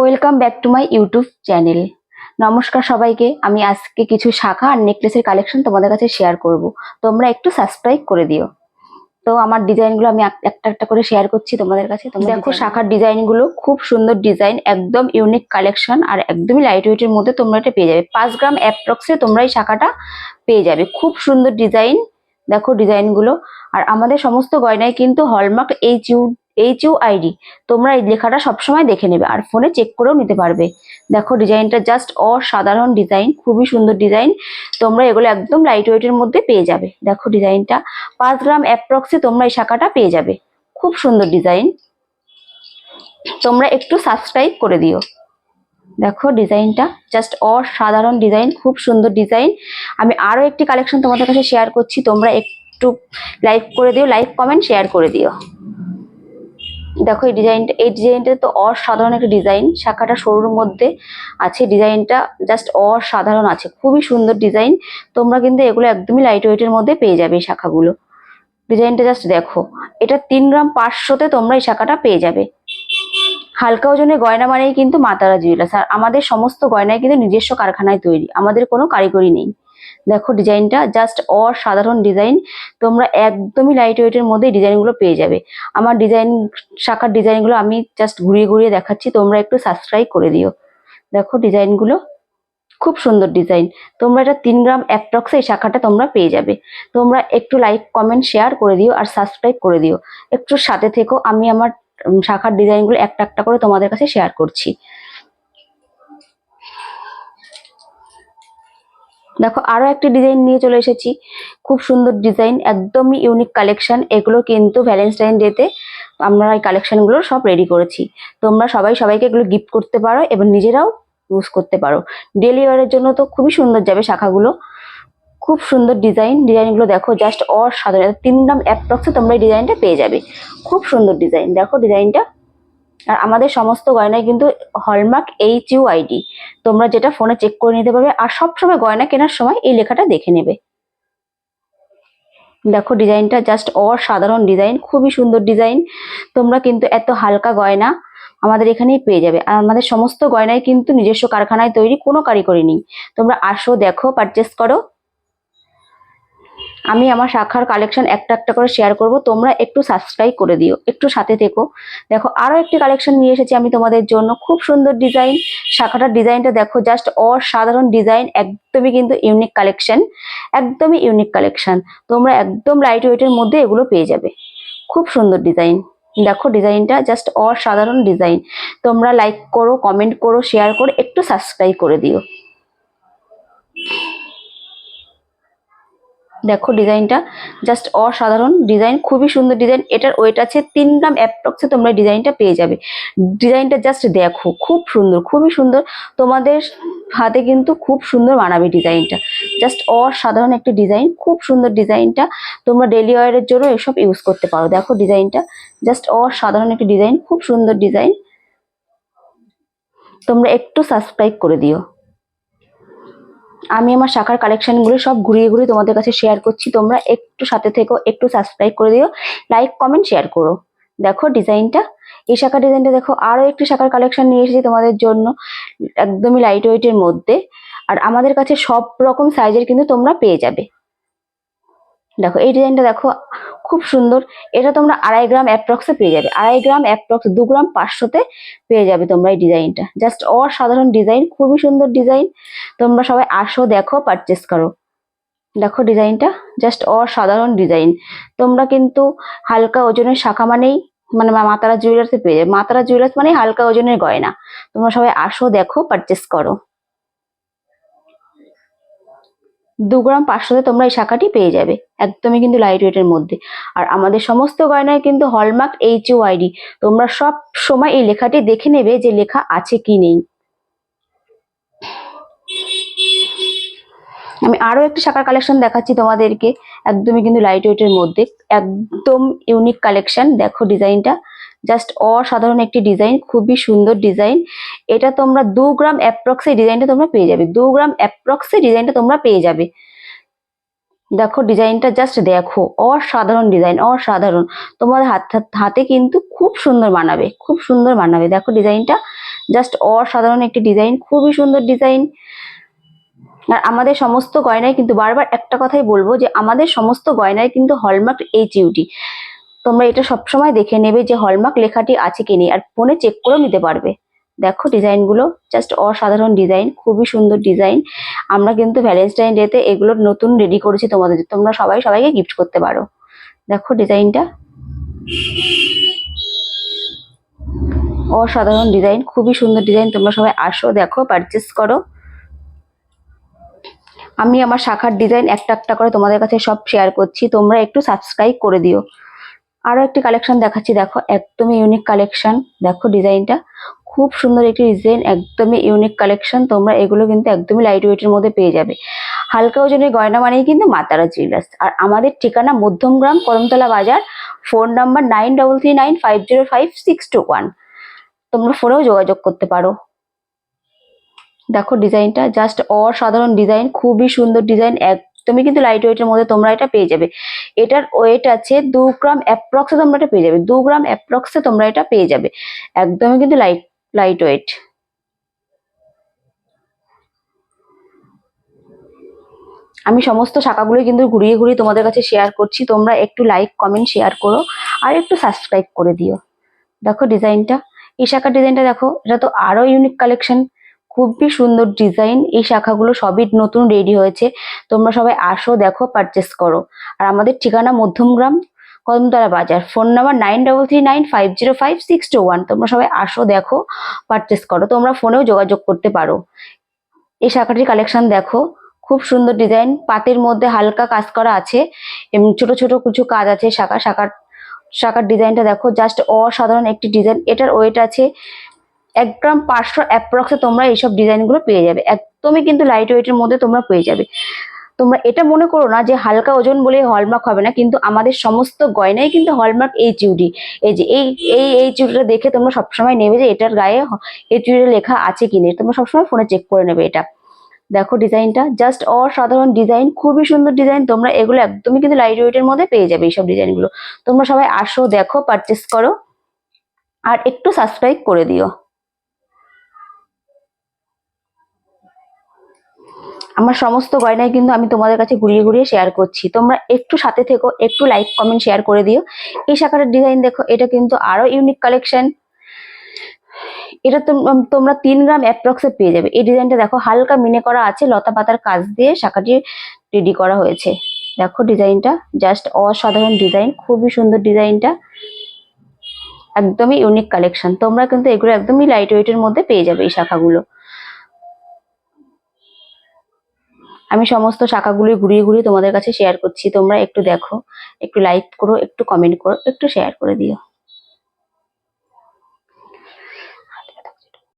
Welcome back to my YouTube channel. নমস্কার সবাইকে। আমি আজকে কিছু শাখা আর নেকলেসের কালেকশন তোমাদের কাছে শেয়ার করব। তোমরা একটু সাবস্ক্রাইব করে দিও। তো আমার ডিজাইনগুলো আমি একটা একটা করে শেয়ার করছি তোমাদের কাছে। তোমরা দেখো শাখার ডিজাইনগুলো খুব সুন্দর ডিজাইন, একদম ইউনিক কালেকশন আর একদমই লাইট ওয়েটের মধ্যে তোমরা এটা পেয়ে যাবে। 5 গ্রাম অ্যাপ্রক্সে তোমরা এই শাখাটা পেয়ে যাবে। খুব সুন্দর ডিজাইন, দেখো ডিজাইনগুলো। আর আমাদের সমস্ত গয়নায় কিন্তু হলমার্ক HUID তোমরা এই লেখাটা সবসময় দেখে নেবে আর ফোনে চেক করেও নিতে পারবে। দেখো ডিজাইনটা জাস্ট অসাধারণ ডিজাইন, খুবই সুন্দর ডিজাইন। তোমরা এগুলো একদম লাইট ওয়েটের মধ্যে পেয়ে যাবে। দেখো ডিজাইনটা 5 গ্রাম অ্যাপ্রক্সে তোমরা এই শাখাটা পেয়ে যাবে। খুব সুন্দর ডিজাইন, তোমরা একটু সাবস্ক্রাইব করে দিও। দেখো ডিজাইনটা জাস্ট অসাধারণ ডিজাইন, খুব সুন্দর ডিজাইন। আমি আরো একটি কালেকশন তোমাদের কাছে শেয়ার করছি, তোমরা একটু লাইক করে দিও, লাইক কমেন্ট শেয়ার করে দিও। দেখো এই ডিজাইনটা তো অসাধারণ একটা ডিজাইন, শাখাটা সরুর মধ্যে আছে, ডিজাইনটা জাস্ট অসাধারণ আছে, খুবই সুন্দর ডিজাইন। তোমরা কিন্তু এগুলো একদমই লাইট ওয়েটের মধ্যে পেয়ে যাবে এই শাখাগুলো। ডিজাইনটা জাস্ট দেখো, এটা 3 গ্রাম 500-তে তোমরা এই শাখাটা পেয়ে যাবে। হালকা ওজনের গয়না মানেই কিন্তু মা তারা জুয়েলার্স, আর আমাদের সমস্ত গয়নায় কিন্তু নিজস্ব কারখানায় তৈরি, আমাদের কোনো কারিগরি নেই। দেখো ডিজাইনটা জাস্ট অসাধারণ ডিজাইন, তোমরা একদমই লাইট ওয়েটের মধ্যে ডিজাইনগুলো পেয়ে যাবে। আমার শাখার ডিজাইনগুলো আমি জাস্ট ঘুরিয়ে ঘুরিয়ে দেখাচ্ছি, তোমরা একটু সাবস্ক্রাইব করে দিও। দেখো ডিজাইনগুলো খুব সুন্দর ডিজাইন। তোমরা এটা 3 গ্রাম অ্যাপ্রক্সে এই শাখাটা তোমরা পেয়ে যাবে। তোমরা একটু লাইক কমেন্ট শেয়ার করে দিও আর সাবস্ক্রাইব করে দিও। একটু সাথে থেকো, আমি আমার শাখার ডিজাইনগুলো একটা একটা করে তোমাদের কাছে শেয়ার করছি। দেখো আরো একটা ডিজাইন নিয়ে চলে এসেছি, খুব সুন্দর ডিজাইন, একদমই ইউনিক কালেকশন। এগুলো কিন্তু ভ্যালেন্টাইন ডেতে আমরা এই কালেকশনগুলো সব রেডি করেছি। তোমরা সবাইকে এগুলো গিফট করতে পারো এবং নিজেরাও ইউজ করতে পারো। ডেলি ওয়ারের জন্য তো খুবই সুন্দর যাবে শাখাগুলো। খুব সুন্দর ডিজাইনগুলো দেখো জাস্ট অসাধারণ। 3 গ্রাম অ্যাপ্রক্সে তোমরা এই ডিজাইনটা পেয়ে যাবে। খুব সুন্দর ডিজাইন, দেখো ডিজাইনটা। আর আমাদের সমস্ত গয়নায় কিন্তু হলমার্ক HUID তোমরা যেটা ফোনে চেক করে নিতে পারবে। আর সবসময় গয়না কেনার সময় এই লেখাটা দেখে নেবে। দেখো ডিজাইনটা জাস্ট অসাধারণ ডিজাইন, খুবই সুন্দর ডিজাইন। তোমরা কিন্তু এত হালকা গয়না আমাদের এখানেই পেয়ে যাবে। আর আমাদের সমস্ত গয়নায় কিন্তু নিজস্ব কারখানায় তৈরি, কোনো কারিগরি নেই। তোমরা আসো, দেখো, পারচেস করো। আমি আমার শাখার কালেকশন একটা একটা করে শেয়ার করব, তোমরা একটু সাবস্ক্রাইব করে দিও, একটু সাথে থেকো। দেখো আরো একটি কালেকশন নিয়ে এসেছি আমি তোমাদের জন্য, খুব সুন্দর ডিজাইন। শাখাটার ডিজাইনটা দেখো জাস্ট অসাধারণ ডিজাইন, একদমই কিন্তু ইউনিক কালেকশন, একদমই ইউনিক কালেকশন। তোমরা একদম লাইট ওয়েটের মধ্যে এগুলো পেয়ে যাবে। খুব সুন্দর ডিজাইন, দেখো ডিজাইনটা জাস্ট অসাধারণ ডিজাইন। তোমরা লাইক করো, কমেন্ট করো, শেয়ার করো, একটু সাবস্ক্রাইব করে দিও। দেখো ডিজাইনটা জাস্ট অসাধারণ ডিজাইন, খুবই সুন্দর ডিজাইন। এটার ওয়েট আছে 3 গ্রাম অ্যাপ্রক্সে তোমরা ডিজাইনটা পেয়ে যাবে। ডিজাইনটা জাস্ট দেখো, খুব সুন্দর, খুবই সুন্দর। তোমাদের হাতে কিন্তু খুব সুন্দর মানাবে ডিজাইনটা। জাস্ট অসাধারণ একটা ডিজাইন, খুব সুন্দর ডিজাইনটা। তোমরা ডেলি ওয়ারের জন্য এসব ইউজ করতে পারো। দেখো ডিজাইনটা জাস্ট অসাধারণ একটা ডিজাইন, খুব সুন্দর ডিজাইন। তোমরা একটু সাবস্ক্রাইব করে দিও। আমি আমার শাখার কালেকশনগুলো সব ঘুরিয়ে ঘুরিয়ে তোমাদের কাছে শেয়ার করছি, তোমরা একটু সাথে থেকো, একটু সাবস্ক্রাইব করে দিও, লাইক কমেন্ট শেয়ার করো। দেখো ডিজাইনটা, এই শাখার ডিজাইনটা দেখো। আরো একটি শাখার কালেকশন নিয়ে এসেছি তোমাদের জন্য, একদমই লাইট ওয়েটের মধ্যে। আর আমাদের কাছে সব রকম সাইজের কিন্তু তোমরা পেয়ে যাবে। দেখো এই ডিজাইনটা দেখো, খুব সুন্দর। এটা তোমরা 2.5 গ্রাম অ্যাপ্রক্সে পেয়ে যাবে। 2.5 গ্রাম অ্যাপ্রক্স 2 গ্রাম 500-তে পেয়ে যাবে তোমরা এই ডিজাইনটা। জাস্ট অসাধারণ ডিজাইন, খুবই সুন্দর ডিজাইন। তোমরা সবাই আসো, দেখো, পারচেস করো। দেখো ডিজাইনটা জাস্ট অসাধারণ ডিজাইন। তোমরা কিন্তু হালকা ওজনের শাখা মানেই মা তারা জুয়েলার্সে পেয়ে যাবে। মা তারা জুয়েলার্স মানে হালকা ওজনের গয়না। তোমরা সবাই আসো, দেখো, পারচেস করো। 2 গ্রাম 500-তে তোমরা এই শাখাটি পেয়ে যাবে, একদমই কিন্তু লাইট ওয়েটের মধ্যে। আর আমাদের সমস্ত গয়নায় কিন্তু হলমার্ক HUID। তোমরা সব সময় এই লেখাটি দেখে নেবে যে লেখা আছে কি নেই। আমি আরো একটি শাখার কালেকশন দেখাচ্ছি তোমাদেরকে, একদমই কিন্তু লাইট ওয়েটের মধ্যে, একদম ইউনিক কালেকশন। দেখো ডিজাইনটা জাস্ট অসাধারণ একটি ডিজাইন, খুবই সুন্দর ডিজাইন। এটা তোমরা 2 গ্রাম অ্যাপ্রক্সে ডিজাইনটা তোমরা পেয়ে যাবে। 2 গ্রাম অ্যাপ্রক্সে ডিজাইনটা তোমরা পেয়ে যাবে। দেখো ডিজাইনটা জাস্ট দেখো, অসাধারণ ডিজাইন, অসাধারণ। তোমার হাতে কিন্তু খুব সুন্দর মানাবে, খুব সুন্দর মানাবে। দেখো ডিজাইনটা জাস্ট অসাধারণ একটি ডিজাইন, খুবই সুন্দর ডিজাইন। আর আমাদের সমস্ত গয়নায় কিন্তু বারবার একটা কথাই বলবো যে আমাদের সমস্ত গয়নায় কিন্তু হলমার্ক HUD। তোমরা এটা সবসময় দেখে নেবে যে হলমার্ক লেখাটি আছে কি নেই, আর ফোনে চেক করেও নিতে পারবে। দেখো ডিজাইনগুলো জাস্ট অসাধারণ ডিজাইন, খুবই সুন্দর ডিজাইন। আমরা কিন্তু ভ্যালেন্টাইন ডেতে এগুলো নতুন রেডি করেছি তোমাদের, তোমরা সবাইকে গিফট করতে পারো। দেখো ডিজাইনটা অসাধারণ ডিজাইন, খুবই সুন্দর ডিজাইন। তোমরা সবাই আসো, দেখো, পারচেস করো। আমি আমার শাখার ডিজাইন একটা একটা করে তোমাদের কাছে সব শেয়ার করছি, তোমরা একটু সাবস্ক্রাইব করে দিও। আরো একটি কালেকশন দেখাচ্ছি, দেখো একদমই ইউনিক কালেকশন। দেখো ডিজাইনটা খুব সুন্দর একটি ডিজাইন, একদমই ইউনিক কালেকশন। তোমরা এগুলো কিন্তু একদমই লাইট ওয়েটের মধ্যে পেয়ে যাবে। হালকা ওজনের গয়না মানেই কিন্তু মা তারা জুয়েলার্স। আর আমাদের ঠিকানা মধ্যমগ্রাম, করমতলা বাজার, ফোন নাম্বার 9339505621। তোমরা ফোনেও যোগাযোগ করতে পারো। দেখো ডিজাইনটা জাস্ট অসাধারণ ডিজাইন, খুবই সুন্দর ডিজাইন, একদমই কিন্তু লাইট ওয়েটের মধ্যে তোমরা এটা পেয়ে যাবে। এটার ওয়েট আছে 2 গ্রাম অ্যাপ্রক্সে, তোমরা এটা পেয়ে যাবে 2 গ্রাম অ্যাপ্রক্সে তোমরা এটা পেয়ে যাবে। একদমই কিন্তু লাইট ওয়েট। আমি সমস্ত শাখাগুলো কিন্তু ঘুরিয়ে ঘুরিয়ে তোমাদের কাছে শেয়ার করছি, তোমরা একটু লাইক কমেন্ট শেয়ার করো আর একটু সাবস্ক্রাইব করে দিও। দেখো ডিজাইনটা, এই শাখার ডিজাইনটা দেখো, এটা তো আরো ইউনিক কালেকশন, খুবই সুন্দর ডিজাইন। এই শাখাগুলো সবই নতুন রেডি হয়েছে, তোমরা সবাই আসো, দেখো, পারচেস করো। আর আমাদের ঠিকানা মধ্যমগ্রাম, করমতলা বাজার, ফোন নাম্বার 9339505621। তোমরা সবাই আসো, দেখো, পারচেস করো। তোমরা ফোনেও যোগাযোগ করতে পারো। এই শাখাটির কালেকশন দেখো, খুব সুন্দর ডিজাইন, পাতের মধ্যে হালকা কাজ করা আছে এবং ছোট ছোট কিছু কাজ আছে। শাখার ডিজাইনটা দেখো, জাস্ট অসাধারণ একটি ডিজাইন। এটার ওয়েট আছে 1 গ্রাম 500 অ্যাপ্রক্সে তোমরা এইসব ডিজাইনগুলো পেয়ে যাবে। একদমই কিন্তু লাইট ওয়েটের মধ্যে তোমরা পেয়ে যাবে। তোমরা এটা মনে করো না যে হালকা ওজন বলে হলমার্ক হবে না, কিন্তু আমাদের সমস্ত গয়নাই কিন্তু হলমার্ক HUD। এই যে এই HUDটা দেখে তোমরা সবসময় নেবে যে এটার গায়ে HUD লেখা আছে কি নেই, তোমরা সবসময় ফোনে চেক করে নেবে এটা। দেখো ডিজাইনটা জাস্ট অসাধারণ ডিজাইন, খুবই সুন্দর ডিজাইন। তোমরা এগুলো একদমই কিন্তু লাইট ওয়েটের মধ্যে পেয়ে যাবে এইসব ডিজাইনগুলো। তোমরা সবাই আসো, দেখো, পারচেস করো আর একটু সাবস্ক্রাইব করে দিও। আমার সমস্ত গয়নায় কিন্তু আমি তোমাদের কাছে ঘুরিয়ে ঘুরিয়ে শেয়ার করছি, তোমরা একটু সাথে থেকো, একটু লাইক কমেন্ট শেয়ার করে দিও। এই শাখাটার ডিজাইন দেখো, এটা কিন্তু আরো ইউনিক কালেকশন। এটা তোমরা 3 গ্রাম অ্যাপ্রক্সে পেয়ে যাবে। এই ডিজাইনটা দেখো, হালকা মিনে করা আছে, লতা পাতার কাজ দিয়ে শাখাটি রেডি করা হয়েছে। দেখো ডিজাইনটা জাস্ট অসাধারণ ডিজাইন, খুবই সুন্দর ডিজাইনটা, একদমই ইউনিক কালেকশন। তোমরা কিন্তু এগুলো একদমই লাইট ওয়েটের মধ্যে পেয়ে যাবে এই শাখাগুলো। আমি সমস্ত শাখাগুলি ঘুরিয়ে ঘুরিয়ে তোমাদের কাছে শেয়ার করছি, তোমরা একটু দেখো, একটু লাইক করো, একটু কমেন্ট করো, একটু শেয়ার করে দিও।